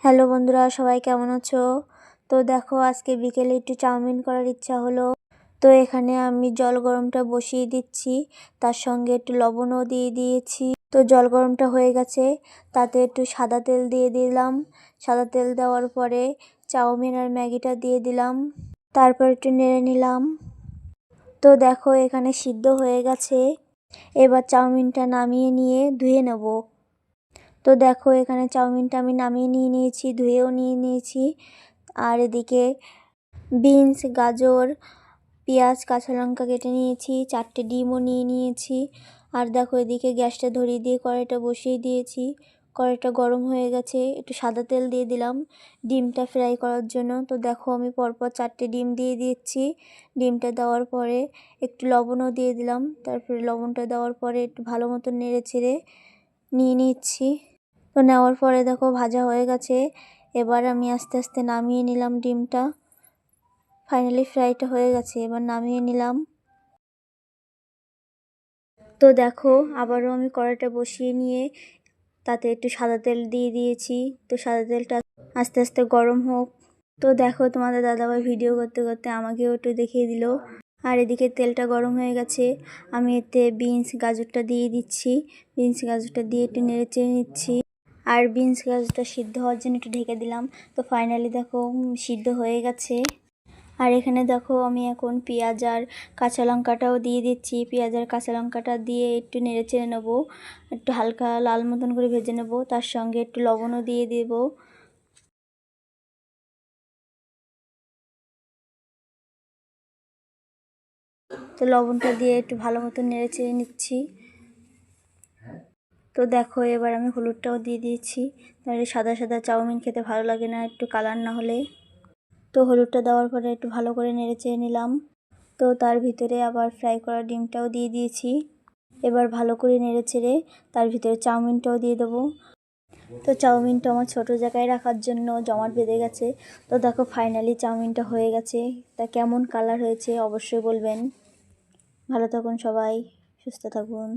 Hello বন্ধুরা, সবাই কেমন আছো? তো দেখো, আজকে বিকেলে একটু চাউমিন করার ইচ্ছা হলো। তো এখানে আমি জল গরমটা বসিয়ে দিচ্ছি, তার সঙ্গে একটু লবণও দিয়ে দিয়েছি। তো জল গরমটা হয়ে গেছে, তাতে একটু সাদা তেল দিয়ে দিলাম। সাদা তেল দেওয়ার পরে চাউমিন আর ম্যাগিটা দিয়ে দিলাম, তারপর একটু নেড়ে নিলাম। তো দেখো, এখানে সিদ্ধ হয়ে গেছে। এবার চাউমিনটা নামিয়ে নিয়ে ধুয়ে নেব। তো দেখো, এখানে চাউমিনটা আমি নামিয়ে নিয়েছি, ধুয়েও নিয়েছি। আর এদিকে বিনস, গাজর, পেঁয়াজ, কাঁচা লঙ্কা কেটে নিয়েছি, 4টে ডিমও নিয়েছি। আর দেখো, এদিকে গ্যাসটা ধরিয়ে দিয়ে কড়াইটা বসিয়ে দিয়েছি। কড়াইটা গরম হয়ে গেছে, একটু সাদা তেল দিয়ে দিলাম ডিমটা ফ্রাই করার জন্য। তো দেখো, আমি পরপর 4টে ডিম দিয়ে দিচ্ছি। ডিমটা দেওয়ার পরে একটু লবণও দিয়ে দিলাম। তারপরে লবণটা দেওয়ার পরে একটু ভালো মতো নেড়ে চেড়ে নিচ্ছি। তো নেওয়ার পরে দেখো, ভাজা হয়ে গেছে। এবার আমি আস্তে আস্তে নামিয়ে নিলাম ডিমটা। ফাইনালি ফ্রাইটা হয়ে গেছে, এবার নামিয়ে নিলাম। তো দেখো, আবারও আমি কড়াইটা বসিয়ে নিয়ে তাতে একটু সাদা তেল দিয়ে দিয়েছি। তো সাদা তেলটা আস্তে আস্তে গরম হোক। তো দেখো, তোমাদের দাদাভাই ভিডিও করতে করতে আমাকেও একটু দেখিয়ে দিল। আর এদিকে তেলটা গরম হয়ে গেছে, আমি এতে বিনস, গাজরটা দিয়ে দিচ্ছি। বিনস, গাজরটা দিয়ে একটু নেড়ে চেড়ে নিচ্ছি। আর বিনস, গাজরটা সিদ্ধ হওয়ার জন্য একটু ঢেকে দিলাম। তো ফাইনালি দেখো, সিদ্ধ হয়ে গেছে। আর এখানে দেখো, আমি এখন পেঁয়াজ আর কাঁচা লঙ্কাটাও দিয়ে দিচ্ছি। পেঁয়াজ আর কাঁচা লঙ্কাটা দিয়ে একটু নেড়ে চেড়ে নেবো, একটু হালকা লাল মতন করে ভেজে নেব। তার সঙ্গে একটু লবণও দিয়ে দেব। তো লবণটা দিয়ে একটু ভালো মতো নেড়ে চেড়ে নিচ্ছি। তো দেখো, এবার আমি হলুদটাও দিয়ে দিয়েছি। তাহলে সাদা সাদা চাউমিন খেতে ভালো লাগে না একটু কালার না হলে। তো হলুদটা দেওয়ার পরে একটু ভালো করে নেড়ে চেড়ে নিলাম। তো তার ভিতরে আবার ফ্রাই করা ডিমটাও দিয়ে দিয়েছি। এবার ভালো করে নেড়ে চেড়ে তার ভিতরে চাউমিনটাও দিয়ে দেবো। তো চাউমিনটা আমার ছোটো জায়গায় রাখার জন্য জমাট বেঁধে গেছে। তো দেখো, ফাইনালি চাউমিনটা হয়ে গেছে। তা কেমন কালার হয়েছে অবশ্যই বলবেন। ভালো থাকুন সবাই, সুস্থ থাকুন।